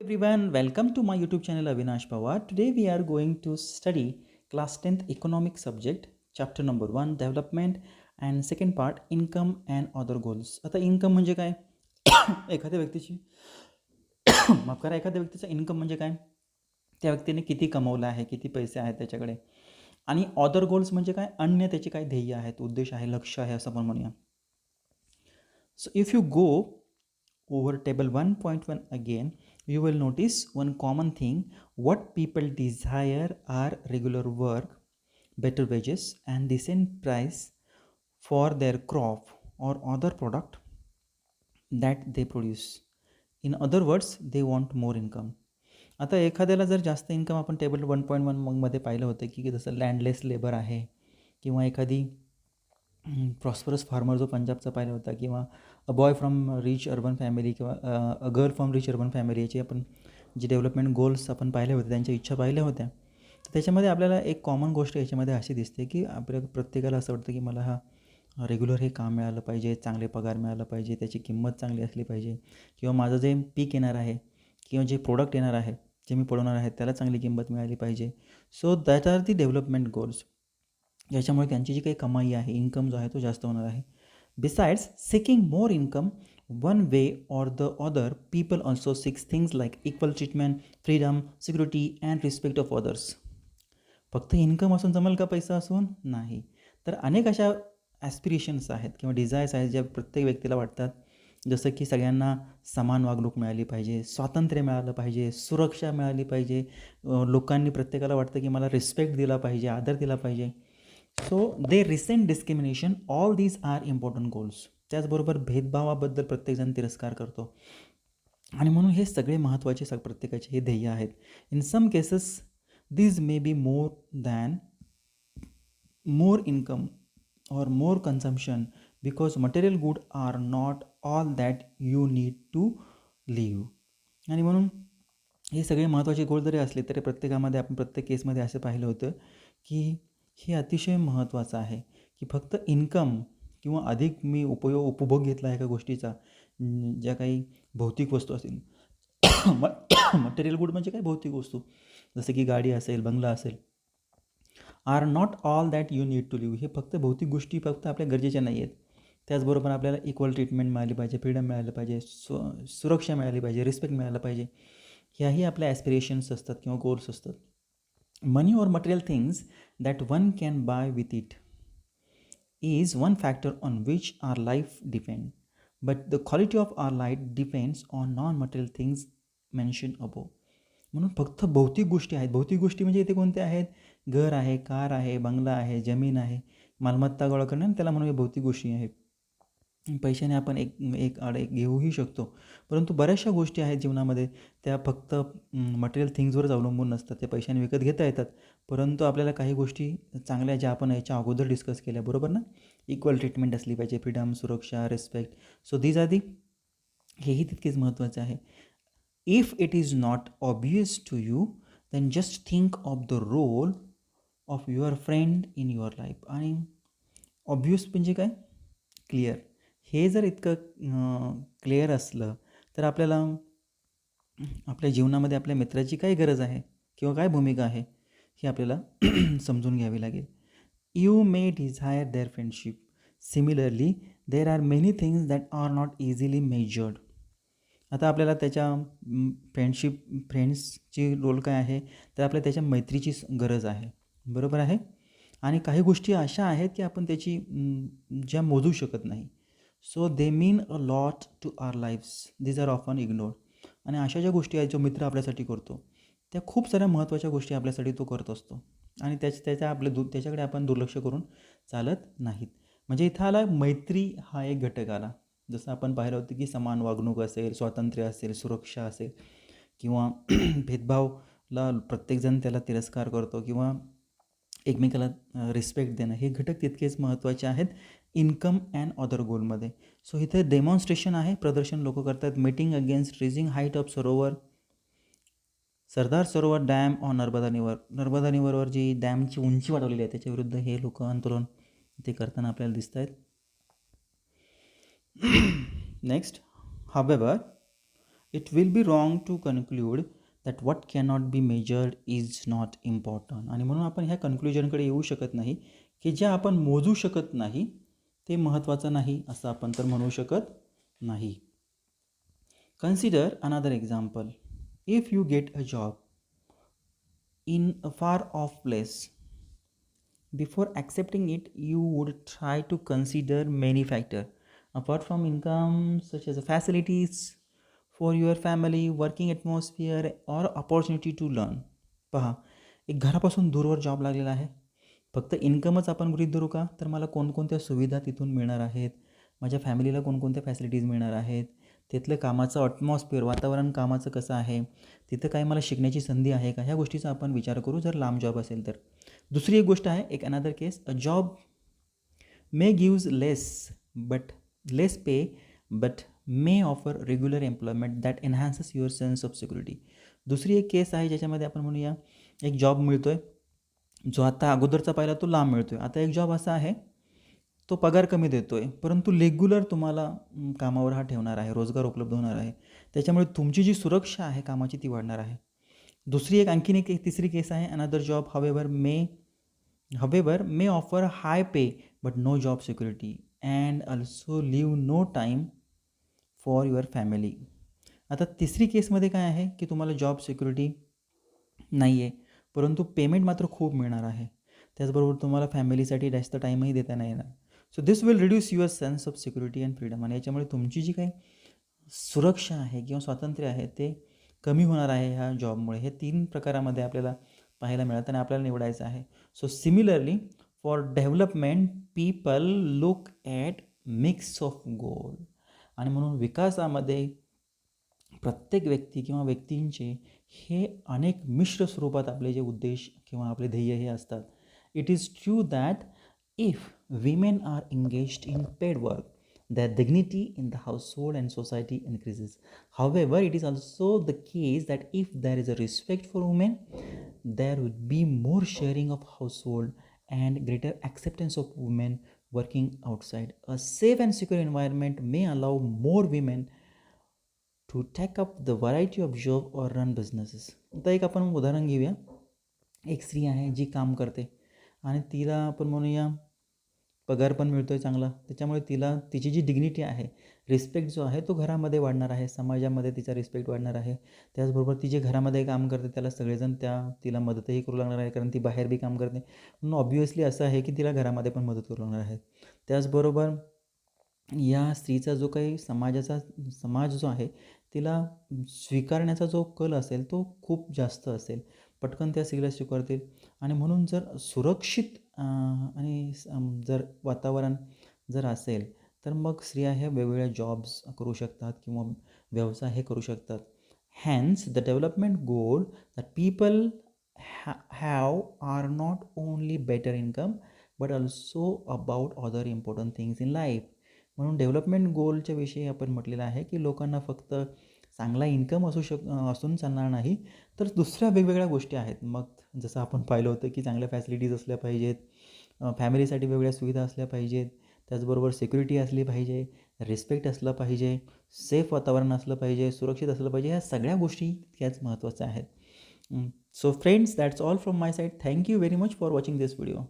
Everyone, welcome to my YouTube channel Avinash Pawar. Today we are going to study class 10th economic subject, chapter number 1 development and second part income and other goals. आता income म्हणजे काय? एखाद्या व्यक्तीची माफ करा एखाद्या व्यक्तीचा income म्हणजे काय? त्या व्यक्तीने किती कमवलं आहे, किती पैसे आहेत त्याच्याकडे आणि अदर गोल्स म्हणजे काय? अन्य त्याचे काय ध्येय आहेत, उद्देश आहे, लक्ष्य आहे असं आपण म्हणूया. So if you go over table 1.1 again, you will notice one common thing. What people desire are regular work, better wages and decent price for their crop or other product that they produce. In other words, they want more income. आता एखाद्याला जर जास्त income आपण table 1.1 मध्ये पाहिलं होतं की जसं लँडलेस लेबर आहे किंवा एखादी प्रॉस्परस फार्मर जो पंजाबचा पाहिला होता किंवा a boy from rich urban family किंवा a girl from rich urban family याचे आपण जे डेव्हलपमेंट गोल्स आपण पाहिले होते, त्यांच्या इच्छा पाहिल्या होत्या. त्याच्यामध्ये आपल्याला एक कॉमन गोष्ट याच्यामध्ये अशी दिसते की आपल्या प्रत्येकाला असं वाटतं की मला हा रेग्युलर हे काम मिळालं पाहिजे, चांगले पगार मिळालं पाहिजे, त्याची किंमत चांगली असली पाहिजे किंवा माझं जे पीक येणार आहे किंवा जे प्रोडक्ट येणार आहे, जे मी पळवणार आहे त्याला चांगली किंमत मिळाली पाहिजे. So that are the development goals. याच्यामुळे त्यांची जी काही कमाई आहे, इन्कम जो आहे तो जास्त होणार आहे. Besides seeking more income, one way or the other people also six things like equal treatment, freedom, security and respect of others. फक्त इन्कम असून जमेल का पैसा असून? नाही. तर अनेक अशा ॲस्पिरेशन्स आहेत किंवा डिझायर्स आहेत ज्या प्रत्येक व्यक्तीला वाटतात. जसं की सगळ्यांना समान वागणूक मिळाली पाहिजे, स्वातंत्र्य मिळालं पाहिजे, सुरक्षा मिळाली पाहिजे, लोकांनी प्रत्येकाला वाटतं की मला रिस्पेक्ट दिला पाहिजे, आदर दिला पाहिजे. So they resent discrimination, all these are important goals. त्याचबरोबर भेदभावाबद्दल प्रत्येकजण तिरस्कार करतो आणि म्हणून हे सगळे महत्त्वाचे प्रत्येकाचे हे ध्येय आहेत. In some cases these may be more income or more consumption because material good are not all that you need to live. आणि म्हणून हे सगळे महत्त्वाचे गोल जरी असले तरी प्रत्येकामध्ये आपण प्रत्येक केसमध्ये असं पाहिलं होतं की हे अतिशय महत्त्वाचं आहे की फक्त इन्कम किंवा अधिक मी उपभोग घेतला एका गोष्टीचा, ज्या काही भौतिक वस्तू असतील मटेरियल गुड म्हणजे काय? भौतिक वस्तू जसं की गाडी असेल, बंगला असेल, are not all that you need to live. हे फक्त भौतिक गोष्टी फक्त आपल्या गरजेच्या नाही आहेत. त्याचबरोबर आपल्याला इक्वल ट्रीटमेंट मिळाली पाहिजे, फ्रीडम मिळालं पाहिजे, सुरक्षा मिळाली पाहिजे, रिस्पेक्ट मिळालं पाहिजे. ह्याही आपल्या ॲस्पिरेशन्स असतात किंवा गोल्स असतात. Money or material things that one can buy with it is one factor on which our life depend, but the quality of our life depends on non-material things mentioned above. म्हणून फक्त भौतिक गोष्टी आहेत. भौतिक गोष्टी म्हणजे इथे कोणत्या आहेत? घर आहे, कार आहे, बंगला आहे, जमीन आहे, मालमत्ता गोळा करणं, त्याला म्हणूया भौतिक गोष्टी आहेत. पैशाने आपण एक एक आड एक घेऊही शकतो, परंतु बऱ्याचशा गोष्टी आहेत जीवनामध्ये त्या फक्त मटेरियल थिंग्सवरच अवलंबून नसतात. त्या पैशाने विकत घेता येतात, परंतु आपल्याला काही गोष्टी चांगल्या ज्या आपण याच्या अगोदर डिस्कस केल्या, बरोबर ना? इक्वल ट्रीटमेंट असली पाहिजे, फ्रीडम, सुरक्षा, respect. So these are the, हेही तितकेच महत्त्वाचे आहे. If it is not obvious to you then just think of the role of your friend in your life. आणि ऑब्वियस म्हणजे काय? क्लिअर. हे जर इतकं क्लिअर असलं तर आपल्याला आपल्या जीवनामध्ये आपल्या मित्राची काय गरज आहे किंवा काय भूमिका आहे हे आपल्याला समजून घ्यावी लागेल. You may desire their friendship, similarly there are many things that are not easily measured. आता आपल्याला त्याच्या फ्रेंड्सची रोल काय आहे, तर आपल्याला त्याच्या मैत्रीची गरज आहे, बरोबर आहे. आणि काही गोष्टी अशा आहेत की आपण त्याची ज्या मोजू शकत नाही. So they mean a lot to our lives, these are often ignored. आणि अशा ज्या गोष्टी आहेत जो मित्र आपल्यासाठी करतो त्या खूप साऱ्या महत्त्वाच्या गोष्टी आपल्यासाठी तो करत असतो आणि त्याच्याकडे आपण दुर्लक्ष करून चालत नाहीत. म्हणजे इथं आला मैत्री हा एक घटक आला. जसं आपण पाहिलं होतं की समान वागणूक असेल, स्वातंत्र्य असेल, सुरक्षा असेल किंवा भेदभावला प्रत्येकजण त्याला तिरस्कार करतो किंवा एकमेकाला रिस्पेक्ट देणं, हे घटक तितकेच महत्त्वाचे आहेत इन्कम अँड अदर गोलमध्ये. सो इथे डेमॉन्स्ट्रेशन आहे, प्रदर्शन लोक करतात. Meeting against raising height of Sarovar, Sardar Sarovar dam on Narmada river. Narmada रिव्हरवर जी डॅमची उंची वाढवलेली आहे त्याच्या विरुद्ध हे लोक आंदोलन ते करताना आपल्याला दिसत आहेत. Next, however, it will be wrong to conclude that what cannot be measured is not important. आणि म्हणून आपण ह्या कन्क्लुजनकडे येऊ शकत नाही की जे आपण मोजू शकत नाही ते महत्त्वाचं नाही असं आपण तर म्हणू शकत नाही. Consider another example. If you get a job in a far off place, before accepting it you would try to consider many factors apart from income, such as facilities for your family, working atmosphere or opportunity to learn. पहा, एक घरापासून दूरवर job लागलेला आहे. फक्त इन्कमच आपण गृहीत धरू का, तर मला कोणकोणत्या सुविधा तिथून मिळणार आहेत, माझ्या फॅमिलीला कोणकोणत्या फॅसिलिटीज मिळणार आहेत, तिथलं कामाचं ॲटमॉस्फिअर, वातावरण कामाचं कसं आहे, तिथं काय मला शिकण्याची संधी आहे का, ह्या गोष्टीचा आपण विचार करू जर लांब जॉब असेल तर. दुसरी एक गोष्ट आहे, एक another case, a job may gives less pay but may offer regular employment that enhances your sense of security. दुसरी एक केस आहे ज्याच्यामध्ये आपण म्हणूया एक जॉब मिळतो आहे, जो आता अगोदरचा पाहिला तो लांब मिळतो आहे. आता एक जॉब असा आहे तो पगार कमी देतो आहे, परंतु रेग्युलर तुम्हाला कामावर हा ठेवणार आहे, रोजगार उपलब्ध होणार आहे. त्याच्यामुळे तुमची जी सुरक्षा आहे कामाची ती वाढणार आहे. दुसरी एक आणखीन एक तिसरी केस आहे, another job however may offer high pay but no job security and also leave no time for your family. आता तिसरी केसमध्ये काय आहे की तुम्हाला जॉब सिक्युरिटी नाही आहे, परंतु पेमेंट मात्र खूप मिळणार आहे. त्याचबरोबर तुम्हाला फॅमिलीसाठी जास्त टाईमही देता नाही येणार. So this will reduce your sense of security and freedom. आणि याच्यामुळे तुमची जी काही सुरक्षा आहे किंवा स्वातंत्र्य आहे ते कमी होणार आहे ह्या जॉबमुळे. हे 3 प्रकारामध्ये आपल्याला पाहायला मिळतं आणि आपल्याला निवडायचं आहे. So similarly for development people look at mix of goal. आणि म्हणून विकासामध्ये प्रत्येक व्यक्ती किंवा व्यक्तींचे हे अनेक मिश्र स्वरूपात आपले जे उद्देश किंवा आपले ध्येय हे असतात. It is true that if women are engaged in paid work, their dignity in the household and society increases. However, it is also the case that if there is a respect for women, there would be more sharing of household and greater acceptance of women working outside. A safe and secure environment may allow more women to take up the variety of job or run businesses. आता एक आपण उदाहरण घेऊया. एक स्त्री आहे जी काम करते आणि तिला आपण म्हणूया पगार पण मिळतो आहे चांगला. त्याच्यामुळे तिची जी डिग्निटी आहे, रिस्पेक्ट जो आहे तो घरामध्ये वाढणार आहे, समाजामध्ये तिचा रिस्पेक्ट वाढणार आहे. त्याचबरोबर ती जे घरामध्ये काम करते त्याला सगळेजण तिला मदतही करू लागणार आहे, कारण ती बाहेर बी काम करते. म्हणून ऑब्व्हियसली असं आहे की तिला घरामध्ये पण मदत करू लागणार आहे. त्याचबरोबर या स्त्रीचा जो काही समाज जो आहे तिला स्वीकारण्याचा जो कल असेल तो खूप जास्त असेल. पटकन त्या स्त्रीला स्वीकारतील. आणि म्हणून जर सुरक्षित आणि जर वातावरण जर असेल तर मग स्त्रिया ह्या वेगवेगळ्या जॉब्स करू शकतात किंवा व्यवसाय हे करू शकतात. Hence the development goal that people have our not only better income but also about other important things in life. म्हणून डेव्हलपमेंट गोलच्या विषयी आपण म्हटलेलं आहे की लोकांना फक्त चांगला इन्कम असून चालणार नाही, तर दुसऱ्या वेगवेगळ्या गोष्टी आहेत. मग जसं आपण पाहिलं होतं की चांगल्या फॅसिलिटीज असल्या पाहिजेत, फॅमिलीसाठी वेगवेगळ्या सुविधा असल्या पाहिजेत, त्याचबरोबर सिक्युरिटी असली पाहिजे, रिस्पेक्ट असलं पाहिजे, सेफ वातावरण असलं पाहिजे, सुरक्षित असलं पाहिजे. ह्या सगळ्या गोष्टी तितक्याच महत्त्वाच्या आहेत. So friends, that's all from my side. Thank you very much for watching this video.